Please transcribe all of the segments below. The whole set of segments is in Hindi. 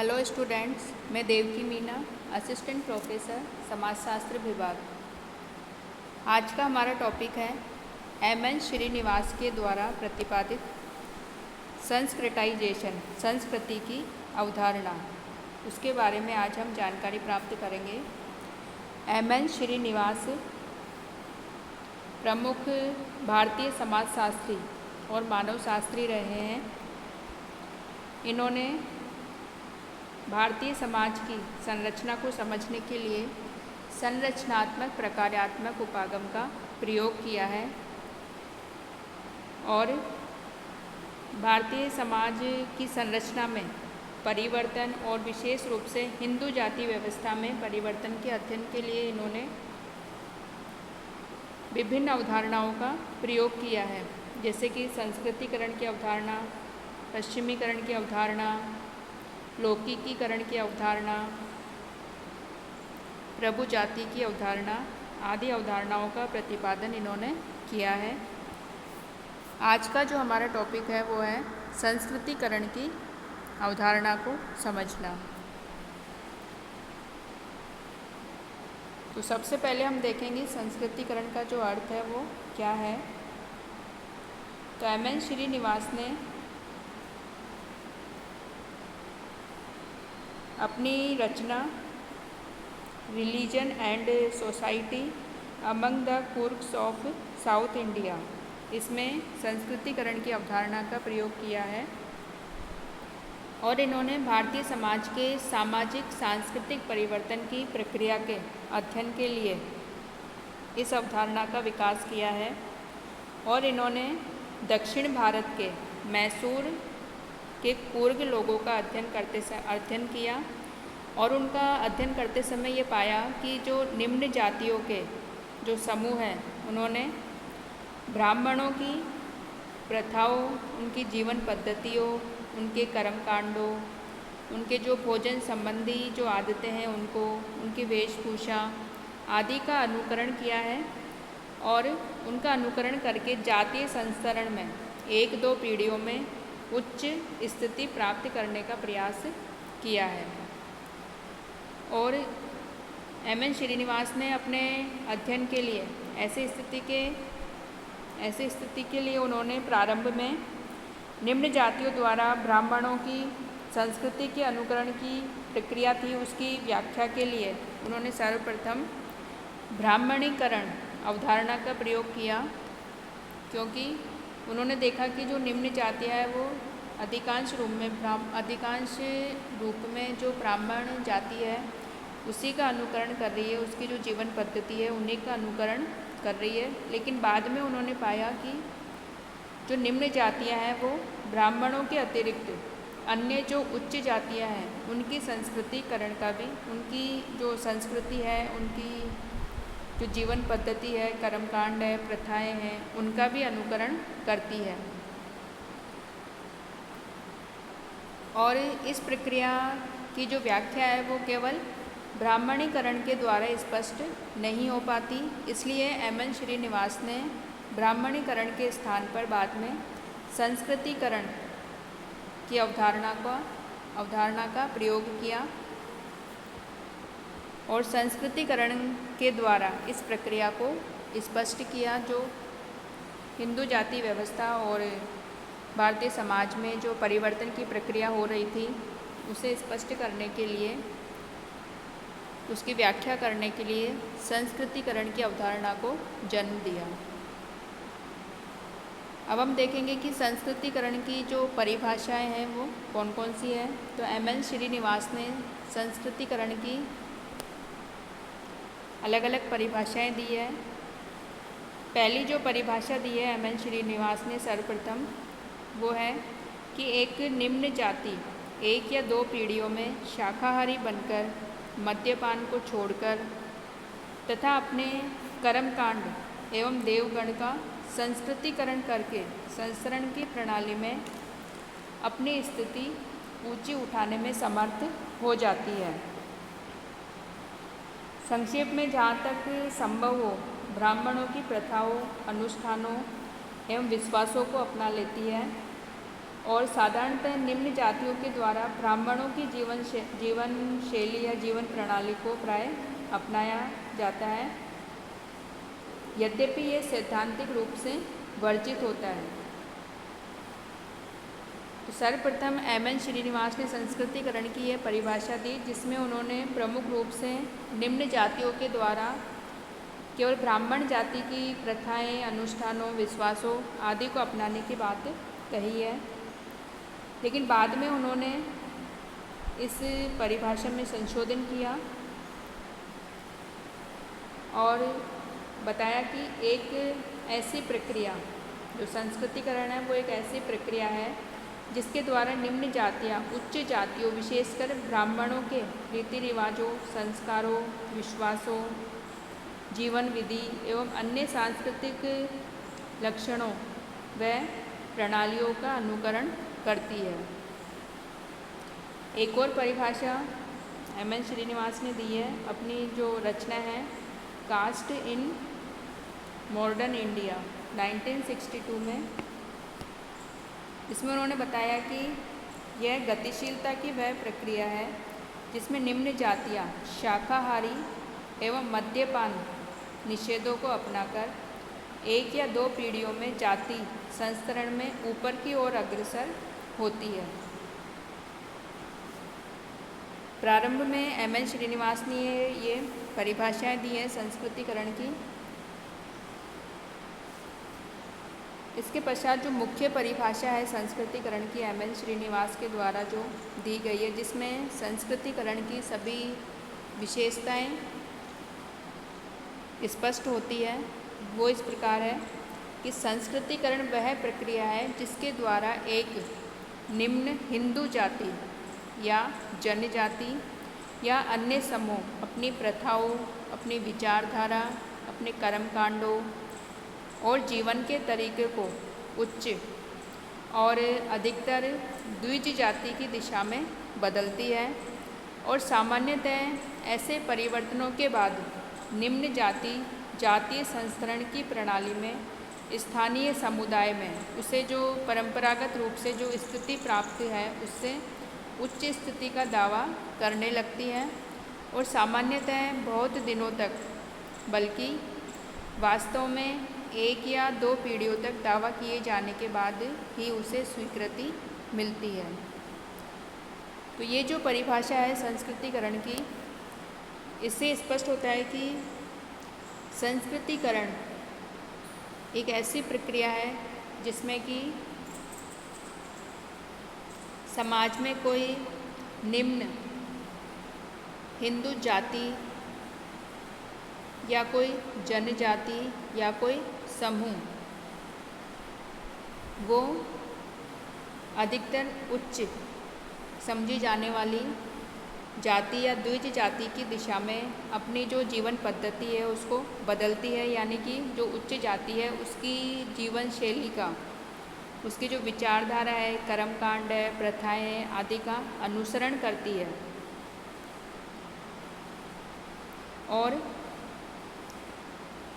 हेलो स्टूडेंट्स, मैं देवकी मीना, असिस्टेंट प्रोफेसर समाजशास्त्र विभाग। आज का हमारा टॉपिक है एम.एन. श्रीनिवास के द्वारा प्रतिपादित संस्कृताइजेशन, संस्कृति की अवधारणा। उसके बारे में आज हम जानकारी प्राप्त करेंगे। एम.एन. श्रीनिवास प्रमुख भारतीय समाजशास्त्री और मानवशास्त्री रहे हैं। इन्होंने भारतीय समाज की संरचना को समझने के लिए संरचनात्मक प्रकार्यात्मक उपागम का प्रयोग किया है और भारतीय समाज की संरचना में परिवर्तन और विशेष रूप से हिंदू जाति व्यवस्था में परिवर्तन के अध्ययन के लिए इन्होंने विभिन्न अवधारणाओं का प्रयोग किया है, जैसे कि संस्कृतिकरण की अवधारणा, पश्चिमीकरण की अवधारणा, लौकिकीकरण की अवधारणा, प्रभु जाति की अवधारणा आदि अवधारणाओं का प्रतिपादन इन्होंने किया है। आज का जो हमारा टॉपिक है वो है संस्कृतिकरण की अवधारणा को समझना। तो सबसे पहले हम देखेंगे संस्कृतिकरण का जो अर्थ है वो क्या है। तो एम.एन. श्रीनिवास ने अपनी रचना religion and society among the Coorgs of south India, इसमें संस्कृतिकरण की अवधारणा का प्रयोग किया है और इन्होंने भारतीय समाज के सामाजिक सांस्कृतिक परिवर्तन की प्रक्रिया के अध्ययन के लिए इस अवधारणा का विकास किया है। और इन्होंने दक्षिण भारत के मैसूर के कुर्ग लोगों का अध्ययन किया और उनका अध्ययन करते समय ये पाया कि जो निम्न जातियों के जो समूह हैं, उन्होंने ब्राह्मणों की प्रथाओं, उनकी जीवन पद्धतियों, उनके कर्मकांडों, उनके जो भोजन संबंधी जो आदतें हैं उनको, उनकी वेशभूषा आदि का अनुकरण किया है और उनका अनुकरण करके जातीय संस्तरण में एक दो पीढ़ियों में उच्च स्थिति प्राप्त करने का प्रयास किया है। और एम.एन. श्रीनिवास ने अपने अध्ययन के लिए ऐसी स्थिति के लिए उन्होंने प्रारंभ में निम्न जातियों द्वारा ब्राह्मणों की संस्कृति के अनुकरण की प्रक्रिया थी, उसकी व्याख्या के लिए उन्होंने सर्वप्रथम ब्राह्मणीकरण अवधारणा का प्रयोग किया, क्योंकि उन्होंने देखा कि जो निम्न जातियाँ हैं वो अधिकांश रूप में जो ब्राह्मण जाति है उसी का अनुकरण कर रही है, उसकी जो जीवन पद्धति है उन्हीं का अनुकरण कर रही है। लेकिन बाद में उन्होंने पाया कि जो निम्न जातियाँ हैं वो ब्राह्मणों के अतिरिक्त अन्य जो उच्च जातियाँ हैं उनकी संस्कृतिकरण का भी, उनकी जो संस्कृति है, उनकी जो जीवन पद्धति है, कर्मकांड है, प्रथाएं हैं, उनका भी अनुकरण करती है। और इस प्रक्रिया की जो व्याख्या है वो केवल ब्राह्मणीकरण के द्वारा स्पष्ट नहीं हो पाती, इसलिए एम.एन. श्रीनिवास ने ब्राह्मणीकरण के स्थान पर बाद में संस्कृतिकरण की अवधारणा का प्रयोग किया और संस्कृतिकरण के द्वारा इस प्रक्रिया को स्पष्ट किया, जो हिंदू जाति व्यवस्था और भारतीय समाज में जो परिवर्तन की प्रक्रिया हो रही थी उसे स्पष्ट करने के लिए, उसकी व्याख्या करने के लिए संस्कृतिकरण की अवधारणा को जन्म दिया। अब हम देखेंगे कि संस्कृतिकरण की जो परिभाषाएं हैं वो कौन कौन सी है। तो एम.एन. श्रीनिवास ने संस्कृतिकरण की अलग अलग परिभाषाएं दी है। पहली जो परिभाषा दी है एम.एन. श्रीनिवास ने सर्वप्रथम, वो है कि एक निम्न जाति एक या दो पीढ़ियों में शाकाहारी बनकर, मद्यपान को छोड़कर तथा अपने कर्मकांड एवं देवगण का संस्कृतिकरण करके संस्करण की प्रणाली में अपनी स्थिति ऊंची उठाने में समर्थ हो जाती है। संक्षेप में जहाँ तक संभव हो ब्राह्मणों की प्रथाओं, अनुष्ठानों एवं विश्वासों को अपना लेती है और साधारणतः निम्न जातियों के द्वारा ब्राह्मणों की जीवन शैली या जीवन प्रणाली को प्राय अपनाया जाता है, यद्यपि ये सैद्धांतिक रूप से वर्जित होता है। तो सर्वप्रथम एम.एन. श्रीनिवास ने संस्कृतिकरण की यह परिभाषा दी, जिसमें उन्होंने प्रमुख रूप से निम्न जातियों के द्वारा केवल ब्राह्मण जाति की प्रथाएं, अनुष्ठानों, विश्वासों आदि को अपनाने की बात कही है। लेकिन बाद में उन्होंने इस परिभाषा में संशोधन किया और बताया कि एक ऐसी प्रक्रिया, जो संस्कृतिकरण है वो एक ऐसी प्रक्रिया है जिसके द्वारा निम्न जातियाँ उच्च जातियों, विशेषकर ब्राह्मणों के रीति रिवाजों, संस्कारों, विश्वासों, जीवन विधि एवं अन्य सांस्कृतिक लक्षणों व प्रणालियों का अनुकरण करती है। एक और परिभाषा एम.एन. श्रीनिवास ने दी है अपनी जो रचना है कास्ट इन मॉडर्न इंडिया 1962 में। इसमें उन्होंने बताया कि यह गतिशीलता की वह प्रक्रिया है जिसमें निम्न जातियाँ शाकाहारी एवं मद्यपान निषेधों को अपनाकर एक या दो पीढ़ियों में जाति संस्करण में ऊपर की ओर अग्रसर होती है। प्रारंभ में एम.एन. श्रीनिवास ने ये परिभाषाएं दी हैं संस्कृतिकरण की। इसके पश्चात जो मुख्य परिभाषा है संस्कृतिकरण की एम.एन. श्रीनिवास के द्वारा जो दी गई है, जिसमें संस्कृतिकरण की सभी विशेषताएं स्पष्ट होती है, वो इस प्रकार है कि संस्कृतिकरण वह प्रक्रिया है जिसके द्वारा एक निम्न हिंदू जाति या जनजाति या अन्य समूह अपनी प्रथाओं, अपनी विचारधारा, अपने कर्मकांडों और जीवन के तरीके को उच्च और अधिकतर द्विज जाति की दिशा में बदलती है और सामान्यतः ऐसे परिवर्तनों के बाद निम्न जाति जातीय संस्करण की प्रणाली में स्थानीय समुदाय में उसे जो परंपरागत रूप से जो स्थिति प्राप्त है उससे उच्च स्थिति का दावा करने लगती है और सामान्यतः बहुत दिनों तक, बल्कि वास्तव में एक या दो पीढ़ियों तक दावा किए जाने के बाद ही उसे स्वीकृति मिलती है। तो ये जो परिभाषा है संस्कृतिकरण की, इससे स्पष्ट होता है कि संस्कृतिकरण एक ऐसी प्रक्रिया है जिसमें कि समाज में कोई निम्न हिंदू जाति या कोई जनजाति या कोई समूह वो अधिकतर उच्च समझी जाने वाली जाति या द्विज जाति की दिशा में अपनी जो जीवन पद्धति है उसको बदलती है, यानी कि जो उच्च जाति है उसकी जीवन शैली का, उसकी जो विचारधारा है, कर्मकांड है, प्रथाएं आदि का अनुसरण करती है और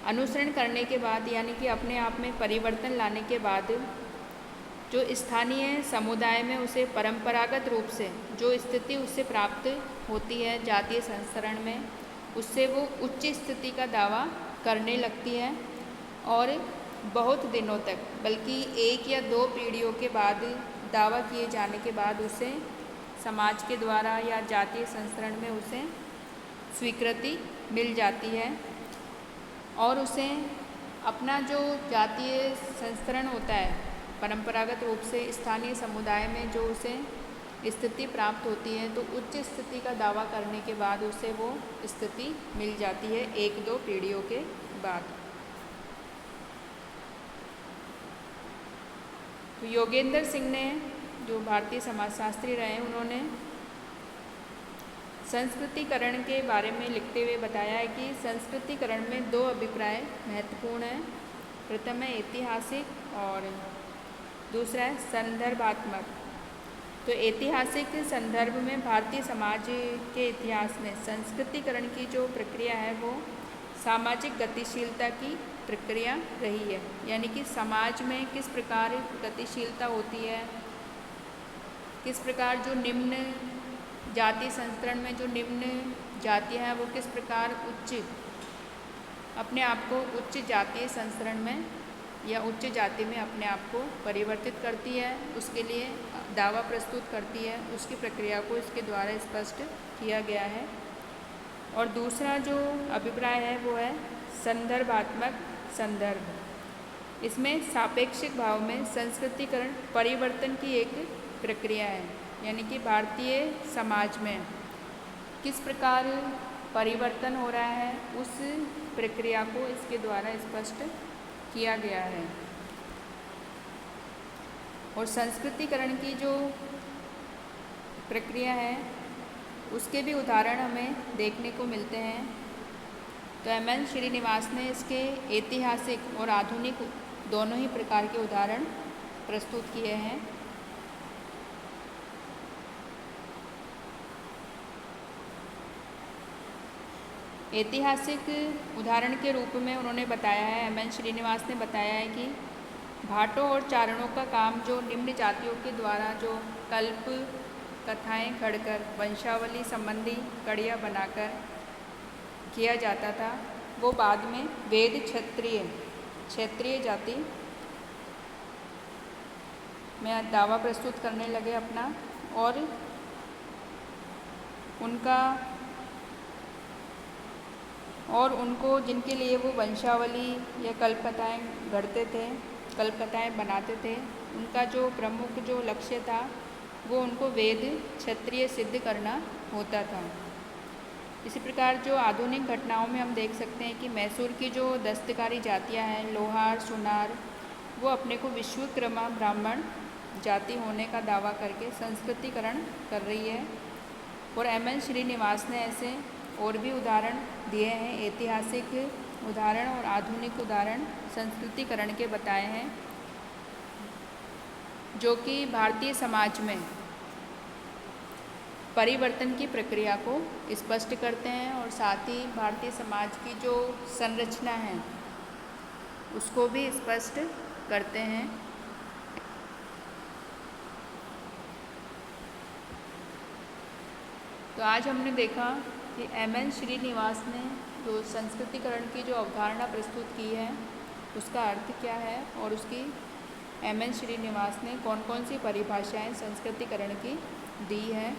अनुसरण करने के बाद यानी कि अपने आप में परिवर्तन लाने के बाद जो स्थानीय समुदाय में उसे परंपरागत रूप से जो स्थिति उससे प्राप्त होती है जातीय संस्करण में, उससे वो उच्च स्थिति का दावा करने लगती है और बहुत दिनों तक, बल्कि एक या दो पीढ़ियों के बाद दावा किए जाने के बाद उसे समाज के द्वारा या जातीय संस्करण में उसे स्वीकृति मिल जाती है और उसे अपना जो जातीय संस्करण होता है परंपरागत रूप से स्थानीय समुदाय में जो उसे स्थिति प्राप्त होती है, तो उच्च स्थिति का दावा करने के बाद उसे वो स्थिति मिल जाती है एक दो पीढ़ियों के बाद। तो योगेंद्र सिंह ने, जो भारतीय समाजशास्त्री रहे, उन्होंने संस्कृतिकरण के बारे में लिखते हुए बताया है कि संस्कृतिकरण में दो अभिप्राय महत्वपूर्ण हैं। प्रथम है ऐतिहासिक और दूसरा है संदर्भात्मक। तो ऐतिहासिक संदर्भ में भारतीय समाज के इतिहास में संस्कृतिकरण की जो प्रक्रिया है वो सामाजिक गतिशीलता की प्रक्रिया रही है, यानी कि समाज में किस प्रकार गतिशीलता होती है, किस प्रकार जो निम्न जाति संस्करण में जो निम्न जातियाँ हैं वो किस प्रकार अपने आप को उच्च जातीय संस्करण में या उच्च जाति में अपने आप को परिवर्तित करती है, उसके लिए दावा प्रस्तुत करती है, उसकी प्रक्रिया को इसके द्वारा स्पष्ट किया गया है। और दूसरा जो अभिप्राय है वो है संदर्भात्मक संदर्भ। इसमें सापेक्षिक भाव में संस्कृतिकरण परिवर्तन की एक प्रक्रिया है, यानी कि भारतीय समाज में किस प्रकार परिवर्तन हो रहा है उस प्रक्रिया को इसके द्वारा स्पष्ट किया गया है। और संस्कृतिकरण की जो प्रक्रिया है उसके भी उदाहरण हमें देखने को मिलते हैं। तो एम.एन. श्रीनिवास ने इसके ऐतिहासिक और आधुनिक दोनों ही प्रकार के उदाहरण प्रस्तुत किए हैं। ऐतिहासिक उदाहरण के रूप में उन्होंने बताया है, एम.एन. श्रीनिवास ने बताया है कि भाटों और चारणों का काम जो निम्न जातियों के द्वारा जो कल्प कथाएं गढ़कर वंशावली संबंधी कड़ियाँ बनाकर किया जाता था, वो बाद में वेद क्षेत्रीय जाति में दावा प्रस्तुत करने लगे अपना, और उनको जिनके लिए वो वंशावली या कल्पकथाएँ गढ़ते थे, कल्पकथाएँ बनाते थे, उनका जो प्रमुख जो लक्ष्य था वो उनको वेद क्षत्रिय सिद्ध करना होता था। इसी प्रकार जो आधुनिक घटनाओं में हम देख सकते हैं कि मैसूर की जो दस्तकारी जातियाँ हैं, लोहार, सुनार, वो अपने को विश्वकर्मा ब्राह्मण जाति होने का दावा करके संस्कृतिकरण कर रही है। और एम.एन. श्रीनिवास ने ऐसे और भी उदाहरण दिए हैं, ऐतिहासिक उदाहरण और आधुनिक उदाहरण संस्कृतिकरण के बताए हैं, जो कि भारतीय समाज में परिवर्तन की प्रक्रिया को स्पष्ट करते हैं और साथ ही भारतीय समाज की जो संरचना है उसको भी स्पष्ट करते हैं। तो आज हमने देखा कि एम.एन. श्रीनिवास ने जो संस्कृतिकरण की जो अवधारणा प्रस्तुत की है उसका अर्थ क्या है, और उसकी एम.एन. श्रीनिवास ने कौन कौन सी परिभाषाएं संस्कृतिकरण की दी है।